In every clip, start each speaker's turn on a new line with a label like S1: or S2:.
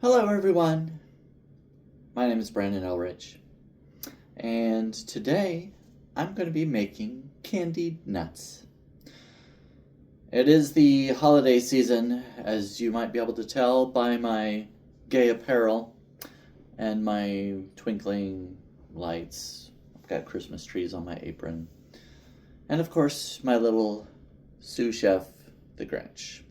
S1: Hello everyone, my name is Brandon Elrich, and today I'm going to be making candied nuts. It is the holiday season, as you might be able to tell by my gay apparel and my twinkling lights. I've got Christmas trees on my apron, and of course my little sous chef, the Grinch.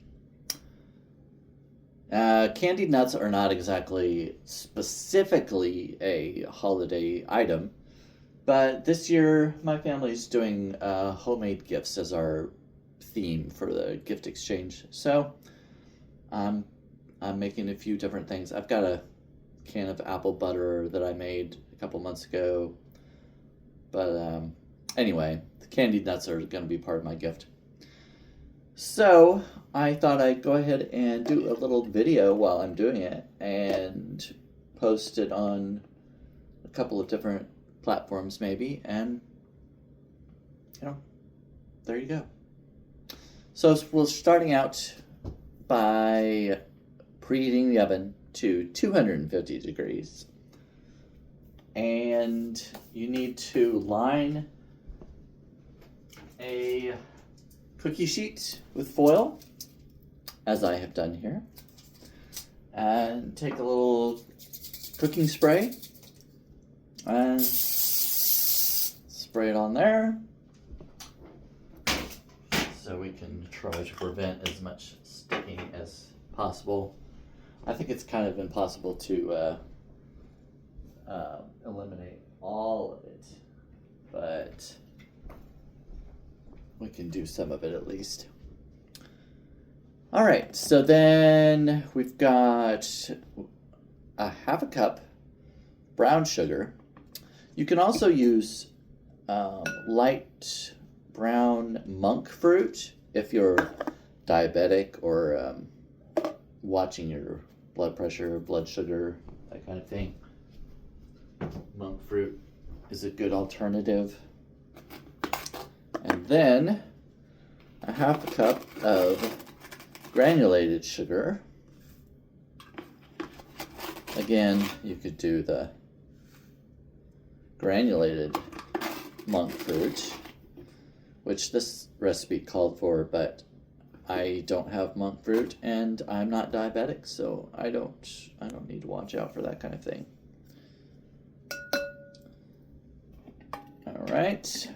S1: Candied nuts are not exactly specifically a holiday item, but this year my family's doing homemade gifts as our theme for the gift exchange. So I'm making a few different things. I've got a can of apple butter that I made a couple months ago, but anyway, the candied nuts are going to be part of my gift. So I thought I'd go ahead and do a little video while I'm doing it and post it on a couple of different platforms maybe, and there you go. So we're starting out by preheating the oven to 250 degrees, and you need to line a cookie sheet with foil, as I have done here, and take a little cooking spray and spray it on there so we can try to prevent as much sticking as possible. I think it's kind of impossible to eliminate all of it, but we can do some of it at least. All right, so then we've got a half a cup brown sugar. You can also use light brown monk fruit if you're diabetic or watching your blood pressure, blood sugar, that kind of thing. Monk fruit is a good alternative. And then a half a cup of granulated sugar. Again, you could do the granulated monk fruit, which this recipe called for, but I don't have monk fruit and I'm not diabetic, so I don't need to watch out for that kind of thing. All right.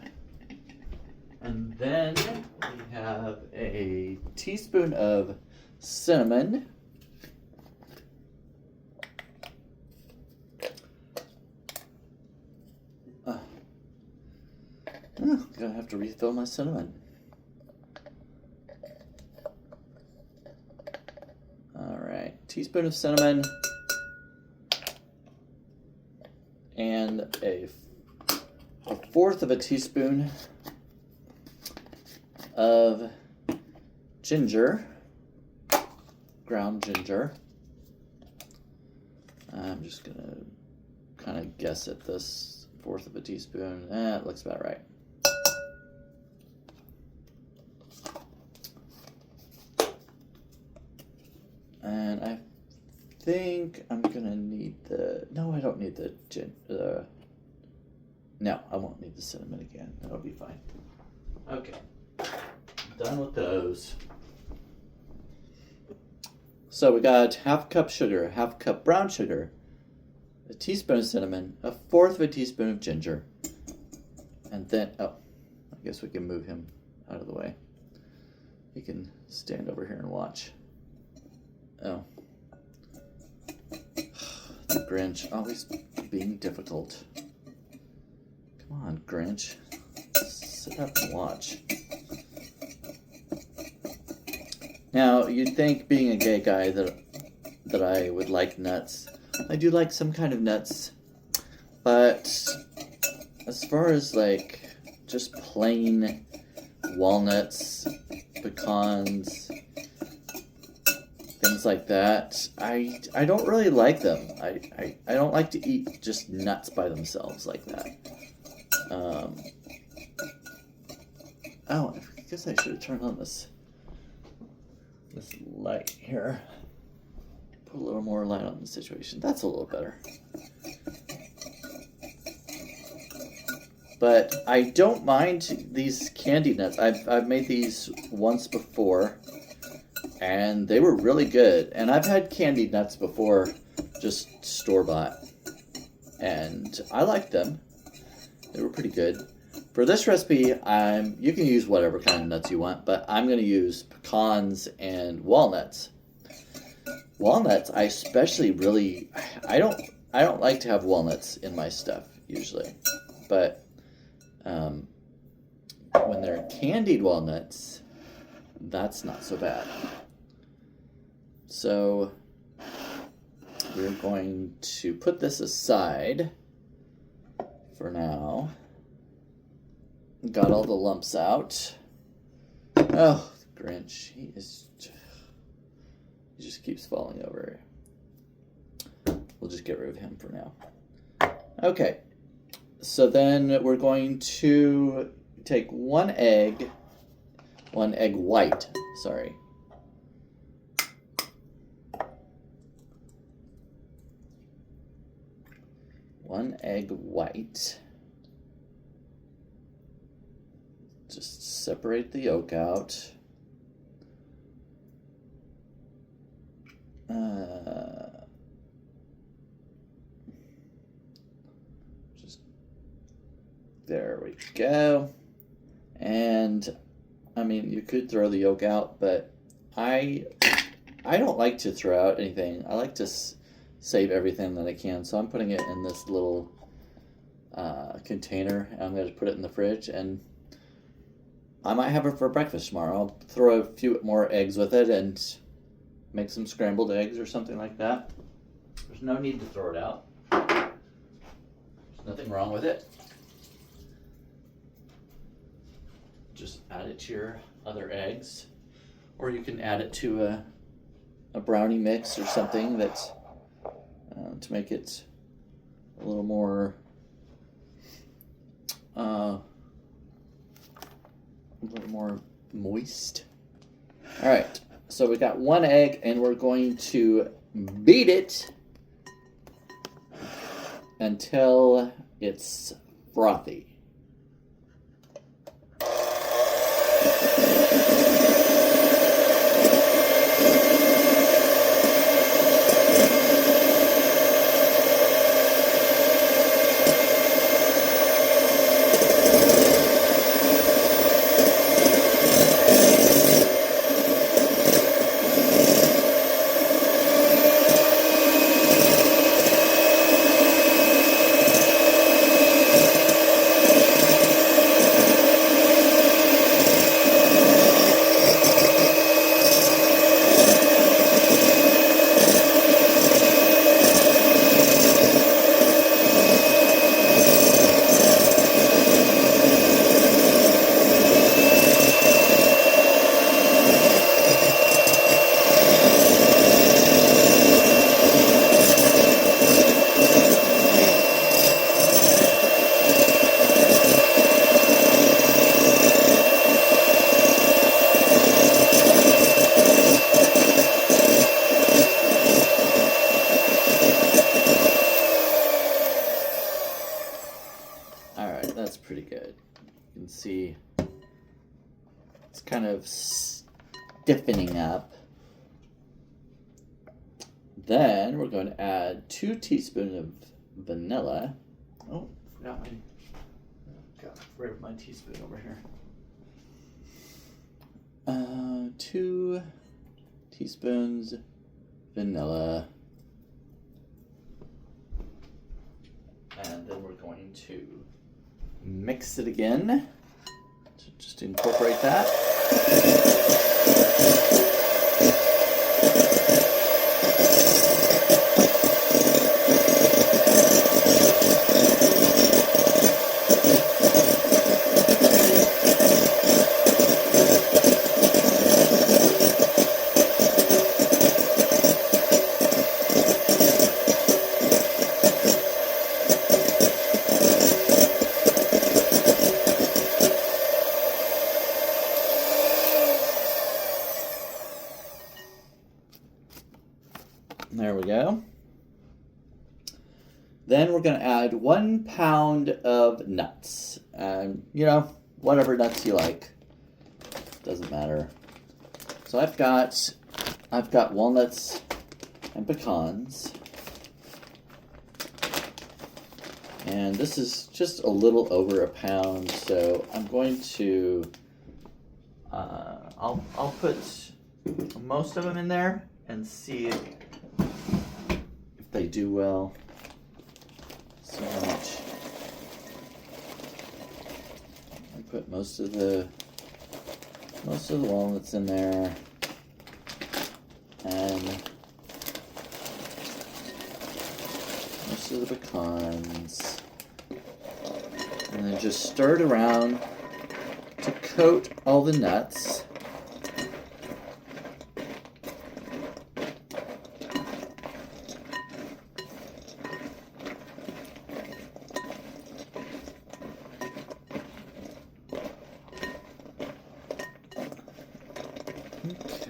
S1: And then we have a teaspoon of cinnamon. I'm gonna have to refill my cinnamon. All right, teaspoon of cinnamon and a fourth of a teaspoon of ginger, ground ginger. I'm just gonna kind of guess at this, fourth of a teaspoon. It looks about right. And I think I'm gonna need no, I don't need no, I won't need the cinnamon again. That'll be fine. Okay. Done with those. So we got half a cup sugar, half a cup brown sugar, a teaspoon of cinnamon, a fourth of a teaspoon of ginger, and then, I guess we can move him out of the way. He can stand over here and watch. Oh. The Grinch, always being difficult. Come on, Grinch. Sit up and watch. Now, you'd think, being a gay guy, that I would like nuts. I do like some kind of nuts, but as far as like just plain walnuts, pecans, things like that, I don't really like them. I don't like to eat just nuts by themselves like that. Oh, I guess I should have turned on this light here. Put a little more light on the situation. That's a little better. But I don't mind these candy nuts. I've made these once before, and they were really good. And I've had candied nuts before, just store-bought, and I liked them. They were pretty good. For this recipe, you can use whatever kind of nuts you want, but I'm going to use pecans and walnuts. Walnuts, I especially really, I don't like to have walnuts in my stuff usually, but when they're candied walnuts, that's not so bad. So we're going to put this aside for now. Got all the lumps out. Oh, the Grinch, he just keeps falling over. We'll just get rid of him for now. Okay, so then we're going to take one egg white, sorry. One egg white. Just separate the yolk out. Just there we go. And I mean, you could throw the yolk out, but I don't like to throw out anything. I like to save everything that I can. So I'm putting it in this little container, and I'm going to put it in the fridge, and I might have it for breakfast tomorrow. I'll throw a few more eggs with it and make some scrambled eggs or something like that. There's no need to throw it out. There's nothing wrong with it. Just add it to your other eggs, or you can add it to a brownie mix or something that's to make it a little more moist. All right, so we got one egg, and we're going to beat it until it's frothy. That's pretty good. You can see it's kind of stiffening up. Then we're going to add 2 teaspoons of vanilla. Oh, got rid of my teaspoon over here. 2 teaspoons vanilla. And then we're going to mix it again to just incorporate that. There we go. Then we're going to add 1 pound of nuts. You know, whatever nuts you like. Doesn't matter. So I've got walnuts and pecans. And this is just a little over a pound, so I'm going to I'll put most of them in there and see if they do well. So much. I put most of the walnuts in there, and most of the pecans, and then just stir it around to coat all the nuts.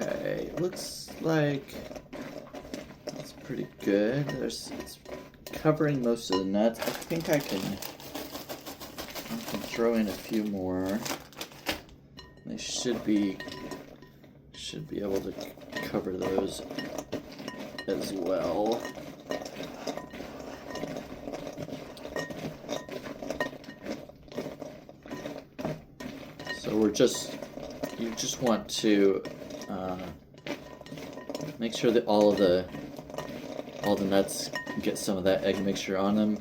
S1: Okay, looks like that's pretty good. It's covering most of the nuts. I think I can throw in a few more. They should be able to cover those as well. So you just want to make sure that all the nuts get some of that egg mixture on them,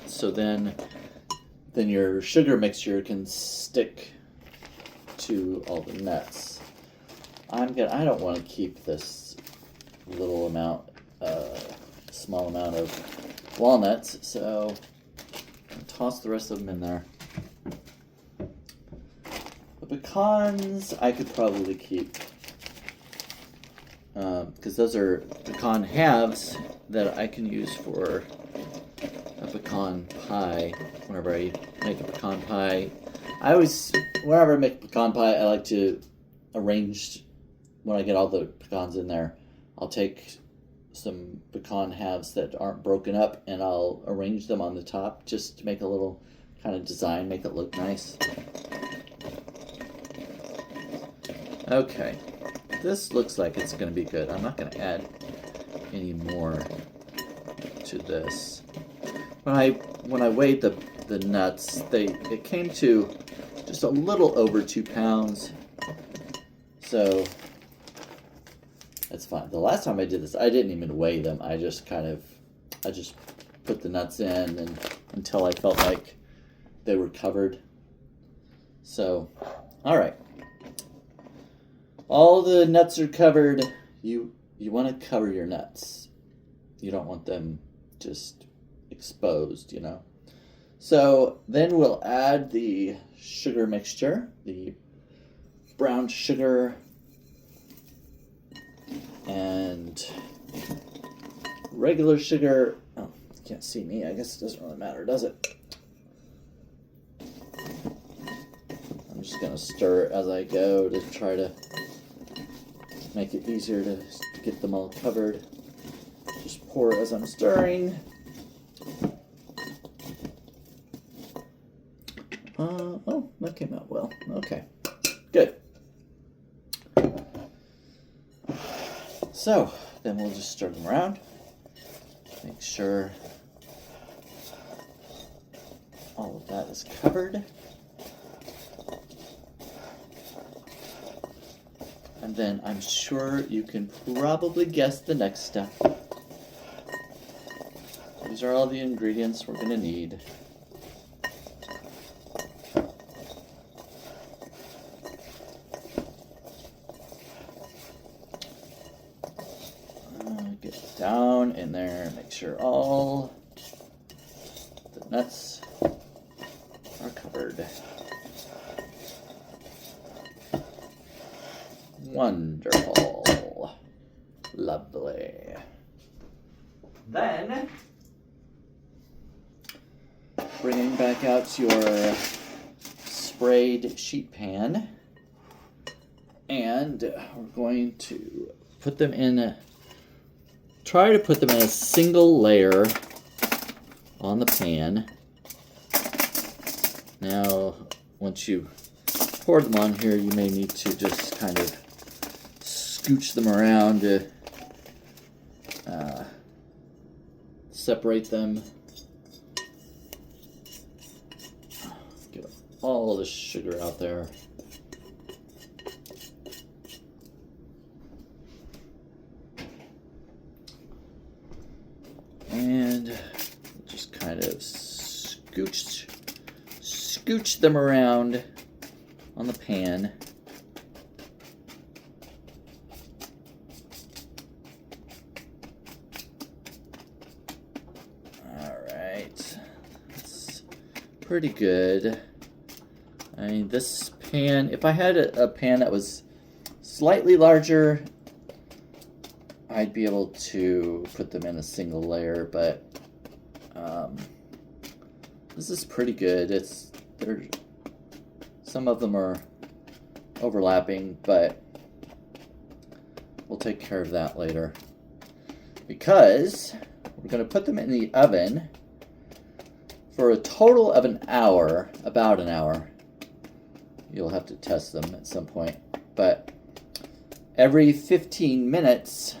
S1: so then your sugar mixture can stick to all the nuts. I don't want to keep this small amount of walnuts, so I'll toss the rest of them in there. The pecans I could probably keep, because those are pecan halves that I can use for a pecan pie. Whenever I make a pecan pie, whenever I make a pecan pie, I like to arrange, when I get all the pecans in there, I'll take some pecan halves that aren't broken up and I'll arrange them on the top just to make a little kind of design, make it look nice. Okay, this looks like it's going to be good. I'm not going to add any more to this. When I weighed the nuts, it came to just a little over 2 pounds. So that's fine. The last time I did this, I didn't even weigh them. I just put the nuts in until I felt like they were covered. So, all right. All the nuts are covered. You want to cover your nuts. You don't want them just exposed, you know. So then we'll add the sugar mixture, the brown sugar and regular sugar. Oh, you can't see me. I guess it doesn't really matter, does it? I'm just going to stir it as I go to try to make it easier to get them all covered. Just pour as I'm stirring. Oh, that came out well. Okay, good. So then we'll just stir them around. Make sure all of that is covered. And then I'm sure you can probably guess the next step. These are all the ingredients we're going to need. Get down in there and make sure all the nuts are covered. Wonderful. Lovely. Then, bringing back out your sprayed sheet pan, and we're going to put them in try to put them in a single layer on the pan. Now, once you pour them on here, you may need to just kind of scooch them around to separate them. Get all the sugar out there. And just kind of scooch them around on the pan. Alright, that's pretty good. I mean, this pan, if I had a pan that was slightly larger, I'd be able to put them in a single layer, but this is pretty good. Some of them are overlapping, but we'll take care of that later. Because we're going to put them in the oven for a total of an hour, about an hour. You'll have to test them at some point, but every 15 minutes,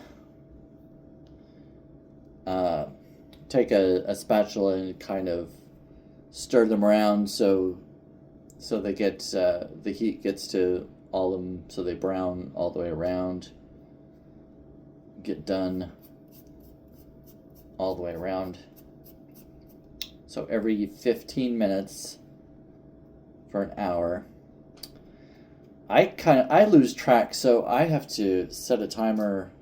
S1: take a spatula and kind of stir them around so they get the heat gets to all of them, so they brown all the way around. Get done all the way around. So every 15 minutes for an hour. I lose track, so I have to set a timer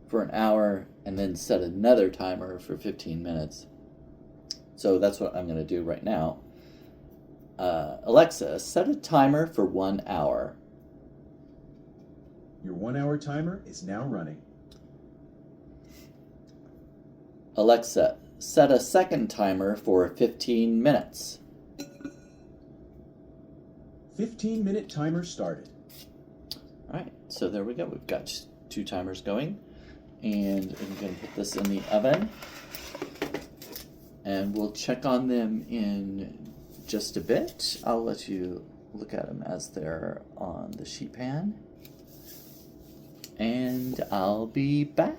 S1: for an hour and then set another timer for 15 minutes. So that's what I'm going to do right now. Alexa, set a timer for 1 hour.
S2: Your 1 hour timer is now running.
S1: Alexa, set a second timer for 15 minutes.
S2: 15-minute timer started.
S1: All right, so there we go. We've got 2 timers going. And I'm going to put this in the oven. And we'll check on them in just a bit. I'll let you look at them as they're on the sheet pan. And I'll be back.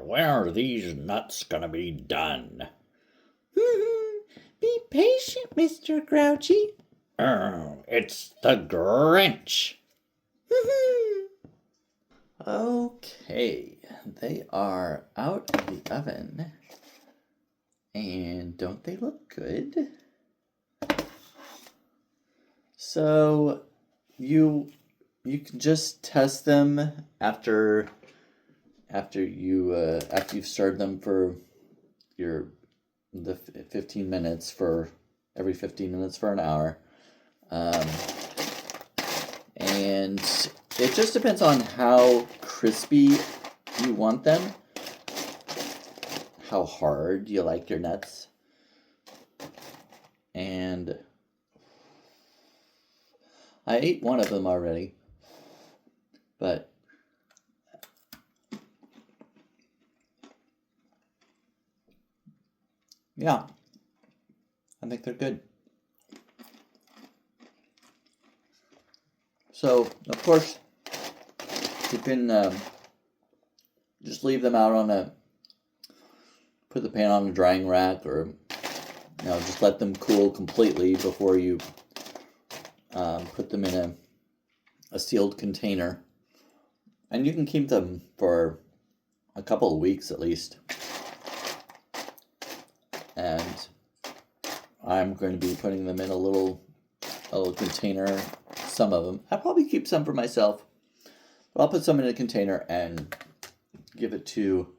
S1: Where are these nuts gonna be done?
S3: Be patient, Mr. Grouchy.
S1: It's the Grinch. Okay, they are out of the oven. And don't they look good? So you can just test them after you've stirred them for the 15 minutes for every 15 minutes for an hour. And it just depends on how crispy you want them, how hard you like your nuts. And I ate one of them already, but yeah, I think they're good. So, of course, you can just leave them out put the pan on a drying rack, or just let them cool completely before you put them in a sealed container. And you can keep them for a couple of weeks at least. And I'm going to be putting them in a little container, some of them. I'll probably keep some for myself, but I'll put some in a container and give it to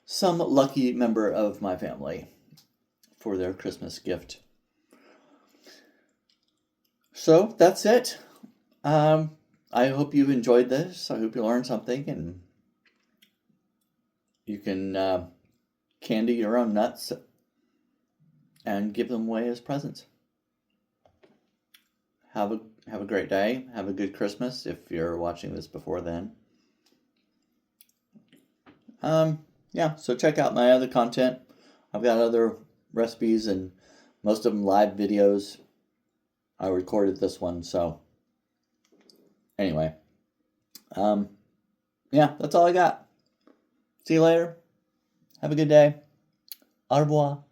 S1: some lucky member of my family for their Christmas gift. So that's it. I hope you enjoyed this. I hope you learned something, and you can candy your own nuts and give them away as presents. Have a great day. Have a good Christmas if you're watching this before then. So check out my other content. I've got other recipes and most of them live videos. I recorded this one, so anyway. That's all I got. See you later. Have a good day. Au revoir.